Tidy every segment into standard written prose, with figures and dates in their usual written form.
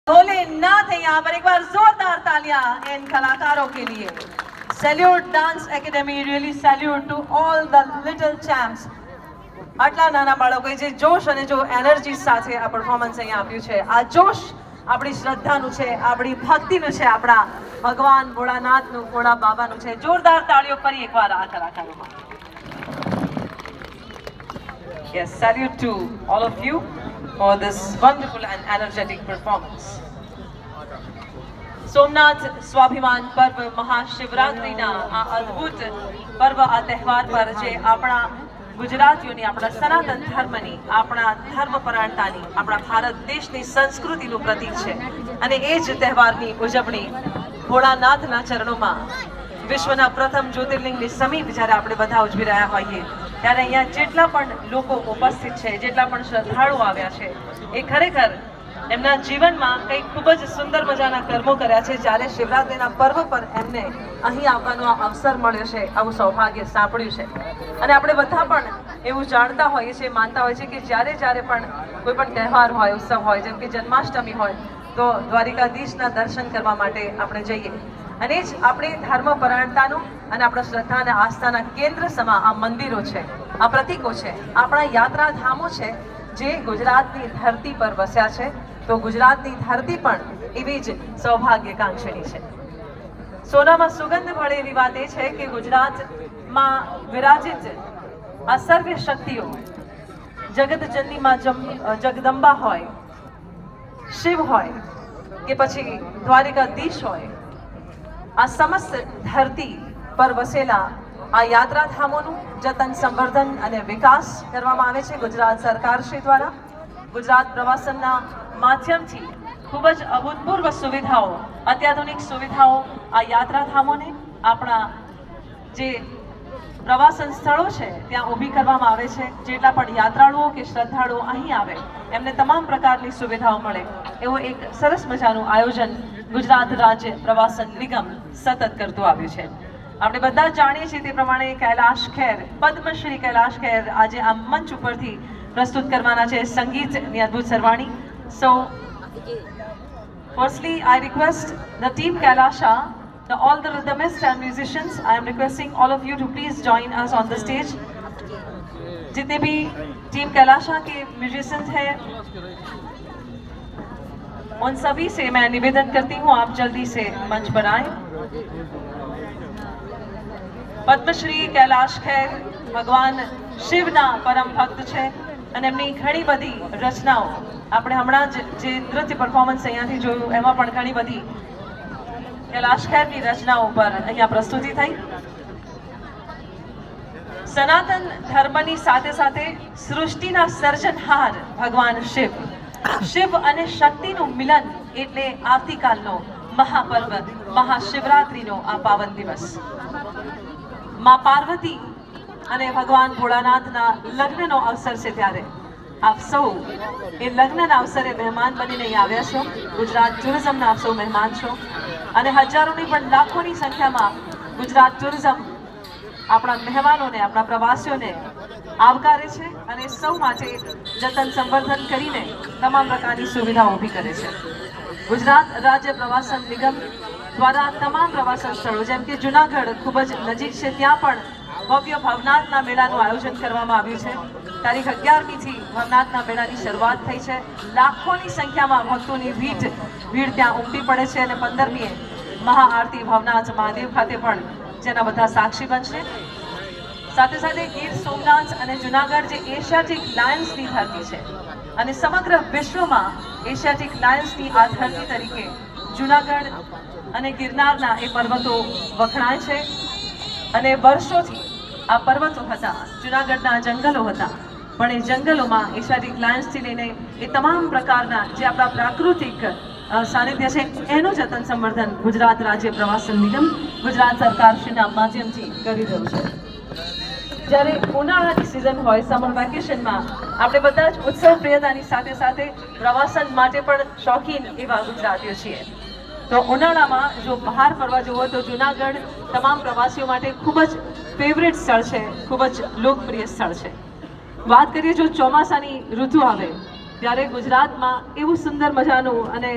भोलेनाथ है यहाँ पर। एक बार जोरदार तालियां इन कलाकारों के लिए। Salute dance academy, really salute to all the little champs. આટલા નાના બાળકોએ જે જોશ અને જો એનર્જી સાથે આ પરફોર્મન્સ અહીંયા આપ્યું છે, આ જોશ આપણી શ્રદ્ધાનું છે, આપણી ભક્તિનું છે, આપણા ભગવાન ભોળાનાથનું, ભોળા બાબાનું છે। જોરદાર તાળીઓ ફરી એકવાર આ કલાકારોમાં। Yes, salute to all of you for this wonderful and energetic performance. Somnath સ્વાભિમાન પર્વ મહાશિવરાત્રિના આ અદ્ભુત પર્વ, આ તહેવાર પર જે આપણા ગુજરાતીઓની, આપણા સનાતન ધર્મની, આપણા ધર્મપરાયણતાની, આપણા ભારત દેશની સંસ્કૃતિનું પ્રતીક છે અને એ જ તહેવારની ઉજવણી ભોળાનાથના ચરણોમાં વિશ્વના પ્રથમ જ્યોતિર્લિંગની સમીપ જ્યારે આપણે બધા ઉજવી રહ્યા હોઈએ ત્યારે અહીંયા જેટલા પણ લોકો ઉપસ્થિત છે, જેટલા પણ શ્રદ્ધાળુઓ આવ્યા છે, એ ખરેખર એમના જીવનમાં કંઈક ખૂબ જ સુંદર મજાના કર્મો કર્યા છે। જ્યારે શિવરાત્રિના પર્વ પર એમને અહીં આવવાનો અવસર મળ્યો છે, આવું સૌભાગ્ય સાંપડ્યું છે। અને આપણે બધા પણ એવું જાણતા હોઈએ છીએ, માનતા હોઈએ છીએ કે જ્યારે પણ કોઈ પણ તહેવાર હોય, ઉત્સવ હોય, જેમ કે જન્માષ્ટમી હોય, તો દ્વારિકાધીશના દર્શન કરવા માટે આપણે જઈએ અને જ આપણી ધર્મપરાયણતાનું અને આપણા શ્રદ્ધા અને આસ્થાના કેન્દ્ર સમા આ મંદિરો છે, આ પ્રતીકો છે, આપણા યાત્રાધામો છે જે ગુજરાતની ધરતી પર વસ્યા છે। તો ગુજરાતની ધરતી પણ એવી જ સૌભાગ્યકાંક્ષણી છે। સોનામાં સુગંધ ભળે એવી વાત એ છે કે ગુજરાતમાં વિરાજિત આ સર્વે શક્તિઓ, જગતજનની માં જગદંબા હોય, શિવ હોય કે પછી દ્વારિકાધીશ હોય, આ સમસ્ત ધરતી પર વસેલા આ યાત્રાધામોનું જતન, સંવર્ધન અને વિકાસ કરવામાં આવે છે ગુજરાત સરકાર શ્રી દ્વારા। ગુજરાત પ્રવાસનના માધ્યમથી ખૂબ જ અભૂતપૂર્વ સુવિધાઓ, અત્યાધુનિક સુવિધાઓ આ યાત્રાધામોને, આપણા જે પ્રવાસન સ્થળો છે ત્યાં ઊભી કરવામાં આવે છે। જેટલા પણ યાત્રાળુઓ કે શ્રદ્ધાળુઓ અહીં આવે એમને તમામ પ્રકારની સુવિધાઓ મળે એવું એક સરસ મજાનું આયોજન ગુજરાત રાજ્ય પ્રવાસન નિગમ સતત કરતું આવ્યું છે। આપણે બધા જાણીએ છીએ તે પ્રમાણે કૈલાશ ખેર, પદ્મશ્રી કૈલાશ ખેર આજે આ મંચ ઉપરથી પ્રસ્તુત કરવાના છે સંગીતની અદ્ભુત સરવાણી। સો firstly I request the team Kailasha, all the rhythmists and musicians, I am requesting all of you to please join us on the stage। जितने भी टीम कैलाशा के म्यूजिशियंस हैं उन सभी से मैं निवेदन करती हूँ आप जल्दी से मंच पर आए। પદ્મશ્રી કૈલાશ ખેર ભગવાન શિવના પરમ ભક્ત છે અને એમની ઘણી બધી રચનાઓ, આપણે હમણાં જ જે નૃત્ય પરફોર્મન્સ અહીંયાથી જોયું એમાં પણ ઘણી બધી કૈલાશ ખેરની રચનાઓ પર અહીંયા પ્રસ્તુતિ થઈ। સનાતન ધર્મની સાથે સાથે સૃષ્ટિના સર્જનહાર ભગવાન શિવ અને શક્તિનું મિલન એટલે આવતીકાલનો મહાપર્વ મહાશિવરાત્રિનો આ પાવન દિવસ। माँ पार्वती અને ભગવાન ભોળાનાથના લગ્નનો અવસર છે ત્યારે આપ સૌ એ લગ્નના અવસરે મહેમાન બનીને અહીં આવ્યા છો। ગુજરાત ટુરિઝમના આપ સૌ મહેમાન છો અને હજારોની પણ લાખોની સંખ્યામાં ગુજરાત ટુરિઝમ આપણા મહેમાનોને, આપણા પ્રવાસીઓને આવકારે છે અને સૌ માટે જતન સંવર્ધન કરીને તમામ પ્રકારની સુવિધાઓ ઊભી કરે છે। ગુજરાત રાજ્ય પ્રવાસન નિગમ દ્વારા તમામ પ્રવાસન સ્થળો જેમ કે જૂનાગઢ ખૂબ જ નજીક છે ત્યાં પણ ભવ્ય ભવનાથના મેળાનું આયોજન કરવામાં આવ્યું છે। તારીખ 11મીથી ભવનાથના મેળાની શરૂઆત થઈ છે। લાખોની સંખ્યામાં ભક્તોની ભીડ ત્યાં ઉમટી પડે છે અને 15મીએ મહાઆરતી ભવનાથ મહાદેવ ખાતે પણ જેના બધા સાક્ષી બનશે। સાથે સાથે ગીર સોમનાથ અને જૂનાગઢ જે એશિયાટિક લાયન્સની ધરતી છે અને સમગ્ર વિશ્વમાં એશિયાટિક લાયન્સની આ ધરતી તરીકે જૂનાગઢ અને ગિરનારના એ પર્વતો વખણાય છે અને વર્ષોથી આ પર્વતો હતા, જૂનાગઢના જંગલો હતા, પણ એ જંગલોમાં એશિયાટિક લાયન્સથી લઈને એ તમામ પ્રકારના જે આપણા પ્રાકૃતિક સાનિધ્ય છે એનું જતન સંવર્ધન ગુજરાત રાજ્ય પ્રવાસન નિગમ, ગુજરાત સરકારશ્રીના માધ્યમથી કરી રહ્યું છે। જ્યારે ઉનાળાની સિઝન હોય, સમર વેકેશનમાં આપણે બધા જ ઉત્સવ પ્રિયતાની સાથે સાથે પ્રવાસન માટે પણ શોખીન એવા ગુજરાતીઓ છીએ। તો ઉનાળામાં જો બહાર ફરવા જવું હોય તો જૂનાગઢ તમામ પ્રવાસીઓ માટે ખૂબ જ ફેવરેટ સ્થળ છે, ખૂબ જ લોકપ્રિય સ્થળ છે। વાત કરીએ જો ચોમાસાની ઋતુ આવે ત્યારે ગુજરાતમાં એવું સુંદર મજાનું અને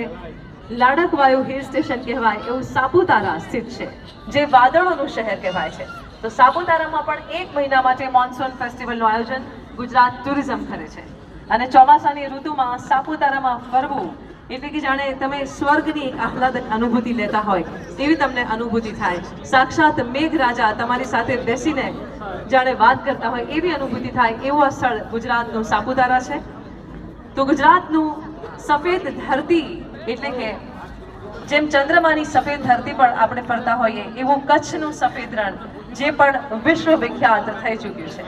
લાડકવાયું હિલ સ્ટેશન કહેવાય એવું સાપુતારા સ્થિત છે, જે વાદળોનું શહેર કહેવાય છે. તો સાપુતારામાં પણ 1 મહિના માટે મોન્સૂન ફેસ્ટિવલનું આયોજન ગુજરાત ટુરિઝમ કરે છે. અને ચોમાસાની ઋતુમાં સાપુતારામાં ફરવું એટલે કે જાણે તમે સ્વર્ગની આહલાદક અનુભૂતિ લેતા હોય તેવી તમને અનુભૂતિ થાય. સાક્ષાત મેઘરાજા તમારી સાથે બેસીને જાણે વાત કરતા હોય એવી અનુભૂતિ થાય એવું આ સ્થળ ગુજરાતનું સાપુતારા છે. તો ગુજરાતનું સફેદ ધરતી એટલે કે જેમ ચંદ્રમાની સફેદ ધરતી પર આપણે ફરતા હોઈએ એવું કચ્છનું સફેદ રણ જે પણ વિશ્વ વિખ્યાત થઈ ચૂક્યું છે.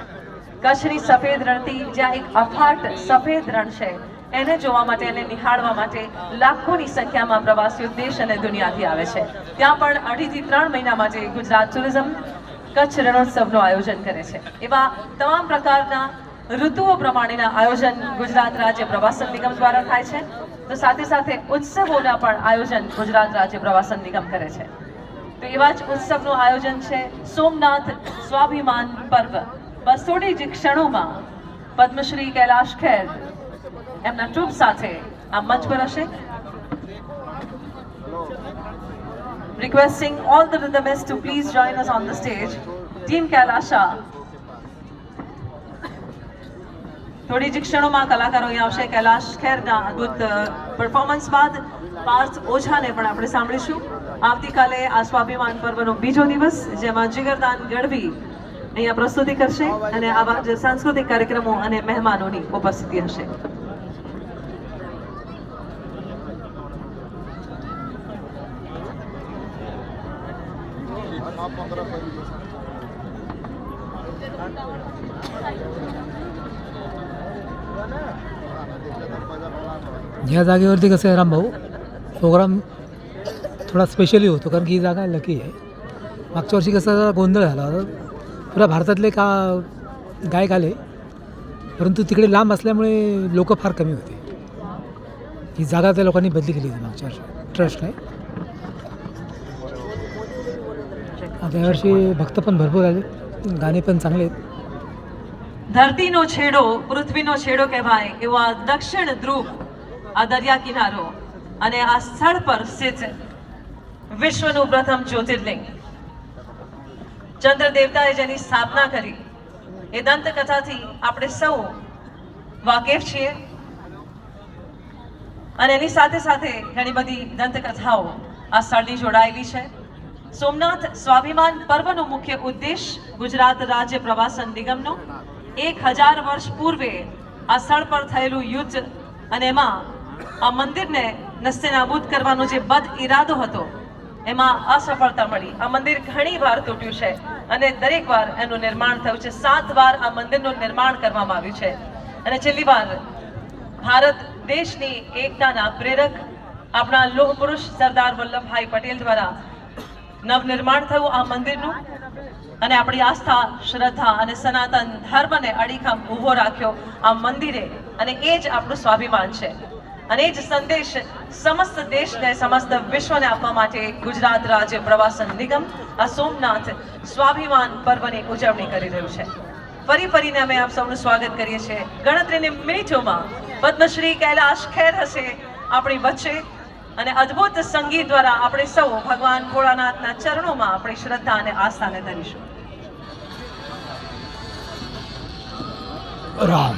કચ્છની સફેદ રણથી જ્યાં એક અફાટ સફેદ રણ છે એને જોવા માટે અને નિહાળવા માટે લાખોની સંખ્યામાં પ્રવાસીઓ દેશ અને દુનિયાથી આવે છે. ત્યાં પણ 2.5 થી 3 મહિના માટે ગુજરાત ટુરિઝમ કચ્છ રણોત્સવનું આયોજન કરે છે. એવા તમામ પ્રકારના ઋતુઓ પ્રમાણેના આયોજન ગુજરાત રાજ્ય પ્રવાસન નિગમ દ્વારા થાય છે. તો સાથે સાથે ઉત્સવોના પણ આયોજન ગુજરાત રાજ્ય પ્રવાસન નિગમ કરે છે. તો એવા જ ઉત્સવનું આયોજન છે સોમનાથ સ્વાભિમાન પર્વ. બસ થોડી જ ક્ષણોમાં પદ્મશ્રી કૈલાશ ખેર એમના ટ્રુપ સાથે આ મંચ પર હશે. Requesting all the rhythmists to please join us on the stage. Team Kailasha. થોડી જ ક્ષણોમાં કલાકારો અહીં આવશે. કૈલાશ ખેરના અદ્ભુત પરફોર્મન્સ બાદ પાર્થ ઓઝાને પણ આપણે સાંભળીશું. આવતીકાલે આ સ્વાભિમાન પર્વનો બીજો દિવસ જેમાં જીગરદાન ગઢવી અહીંયા પ્રસ્તુતિ કરશે અને આવા જ સાંસ્કૃતિક કાર્યક્રમો અને મહેમાનોની ઉપસ્થિતિ હશે. ह्या जागेवरती कसं आहे रामभाऊ, प्रोग्राम थोडा स्पेशली होतो कारण की ही जागा लकी आहे. मागच्या वर्षी कसं गोंधळ झाला होता, पुऱ्या भारतातले गायक आले परंतु तिकडे लांब असल्यामुळे लोक फार कमी होते. ही जागा त्या लोकांनी बदली केली होती मागच्या वर्षी ट्रस्टने. आता यावर्षी भक्त पण भरपूर आले, गाणे पण चांगले आहेत. ધરતીનો છેડો પૃથ્વીનો છેડો કહેવાય એવો આ દક્ષિણ ધ્રુવ આ દરિયા કિનારો અને આ સ્થળ પર સ્થિત વિશ્વનું પ્રથમ જ્યોતિર્લિંગ ચંદ્ર દેવતાએ જેની સ્થાપના કરી એ દંતકથાથી આપણે સૌ વાકેફ છીએ. અને એની સાથે સાથે ઘણી બધી દંતકથાઓ આ સ્થળની જોડાયેલી છે. સોમનાથ સ્વાભિમાન પર્વનો મુખ્ય ઉદ્દેશ ગુજરાત રાજ્ય પ્રવાસન નિગમનો 1000 વર્ષ પૂર્વે આ સ્થળ પર થયેલું યુદ્ધ અને એમાં આ મંદિરને નસ્તેનાબૂદ કરવાનો જે બદ ઈરાદો હતો એમાં અસફળતા મળી. આ મંદિર ઘણી વાર તૂટ્યું છે અને દરેક વાર એનું નિર્માણ થયું છે. 7 વાર આ મંદિરનું નિર્માણ કરવામાં આવ્યું છે અને છેલ્લી વાર ભારત દેશની એકતાના પ્રેરક આપણા લોહ પુરુષ સરદાર વલ્લભભાઈ પટેલ દ્વારા નવનિર્માણ થયું આ મંદિરનું અને આપણી આસ્થા શ્રદ્ધા અને સનાતન ધર્મને અડીખમ ઊભો રાખ્યો આ મંદિરે અને એ જ આપણું સ્વાભિમાન છે. અને એ જ સંદેશ સમસ્ત દેશને સમસ્ત વિશ્વને આપવા માટે ગુજરાત રાજ્ય પ્રવાસન નિગમ આ સોમનાથ સ્વાભિમાન પર્વની ઉજવણી કરી રહ્યું છે. ફરીને અમે આપ સૌનું સ્વાગત કરીએ છીએ. ગણતરીની મિનિટોમાં પદ્મશ્રી કૈલાશ ખેર હશે આપણી વચ્ચે અને અદ્ભુત સંગીત દ્વારા આપણે સૌ ભગવાન ભોળાનાથના ચરણોમાં આપણી શ્રદ્ધા અને આસ્થાને ધરીશું. રામ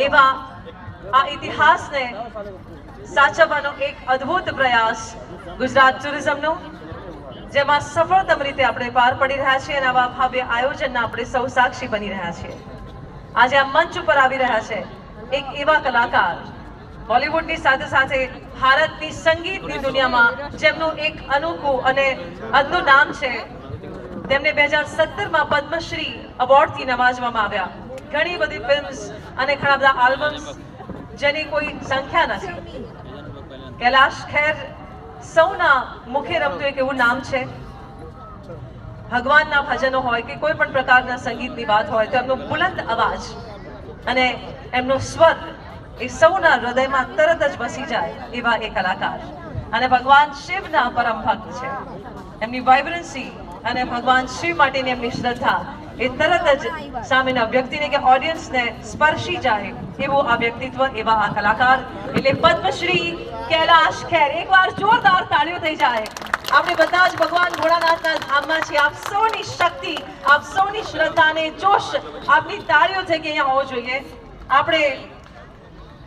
એવા આ ઇતિહાસને સાચવવાનો એક અદ્ભુત પ્રયાસ ગુજરાત ટુરિઝમનો જેમાં સફળતમ રીતે આપણે પાર પડી રહ્યા છીએ અને આવા ભવ્ય આયોજનના આપણે સૌ સાક્ષી બની રહ્યા છીએ. આજે આ મંચ ઉપર આવી રહ્યા છે એક એવા કલાકાર બોલિવૂડની સાથે સાથે ભારતની સંગીતની દુનિયામાં જેમનું એક અનોખું અને અદભુત નામ છે. તેમને 2017માં પદ્મશ્રી એવોર્ડથી નવાજવામાં આવ્યા. ઘણી બધી ફિલ્મ્સ અને ઘણા બધા આલ્બમ્સ જેની કોઈ સંખ્યા નથી. કૈલાશ ખેર સૌના મુખે રમતું એક એવું નામ છે ભગવાનના ભજનો હોય કે કોઈ પણ પ્રકારના સંગીતની વાત હોય તો એમનો બુલંદ અવાજ અને એમનો સ્વર એ સૌના હૃદયમાં તરત જ બસી જાય એવા એ કલાકાર અને ભગવાન શિવના પરમ ભક્ત છે. એમની વાઇબ્રન્સી અને ભગવાન શિવ માટેની એમની શ્રદ્ધા એ તરત જ સામેના વ્યક્તિને કે ઓડિયન્સને સ્પર્શી જાય એવું આ વ્યક્તિત્વ, એવા આ કલાકાર એટલે પદ્મશ્રી કૈલાશ ખેર. એકવાર જોરદાર તાળીઓ થઈ જાય. આપણે બધા જ ભગવાન ભોળાનાથના ધામમાં છીએ. આપ સૌની શક્તિ, આપ સૌની શ્રદ્ધા અને જોશ આપની તાળીઓ થકી અહીંયા હોવો જોઈએ. આપણે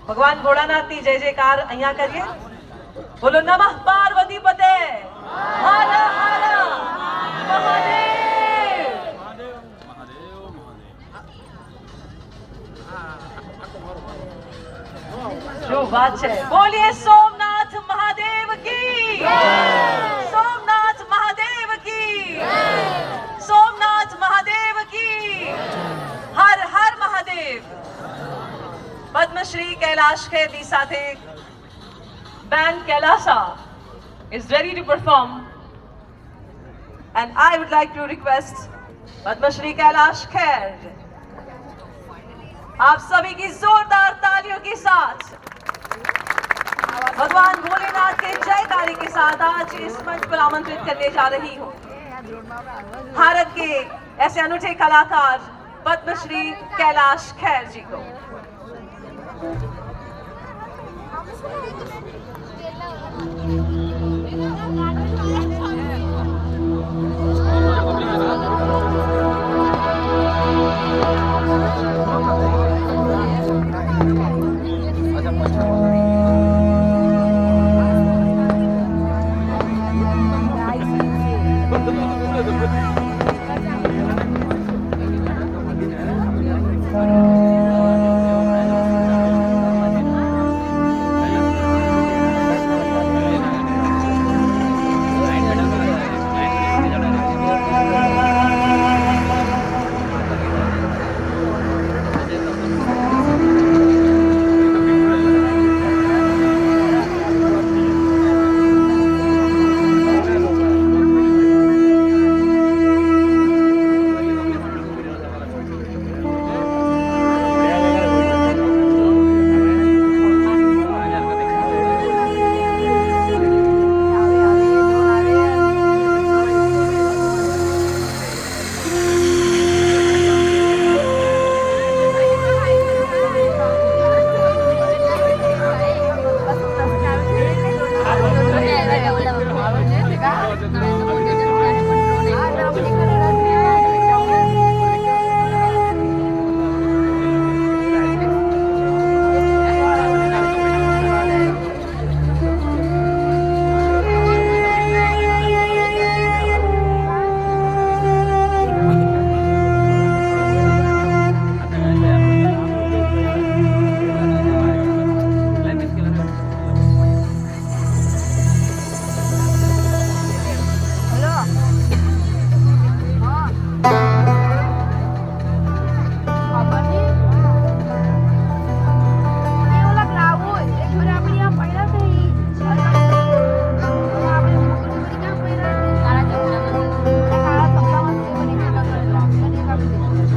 ભગવાન ભોળાનાથની જય જયકાર અહીંયા કરીએ. બોલો નમઃ પાર્વતી પતે, હર હર મહાદેવ. શું વાત છે. બોલીએ સોમનાથ મહાદેવ કી, સોમનાથ મહાદેવ કી, સોમનાથ મહાદેવ કી, હર હર મહાદેવ. પદ્મશ્રી કૈલાશ ખેરની સાથે band Kailasa is ready to perform, and I would like to request Padmashri Kailash Kher आप सभी की जोरदार तालियों के साथ भगवान भोलेनाथ के जयकारे के साथ आज इस मंच पर आमंत्रित करने जा रही हूँ भारत के ऐसे अनूठे कलाकार पद्मश्री कैलाश खेर जी को.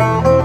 Thank you.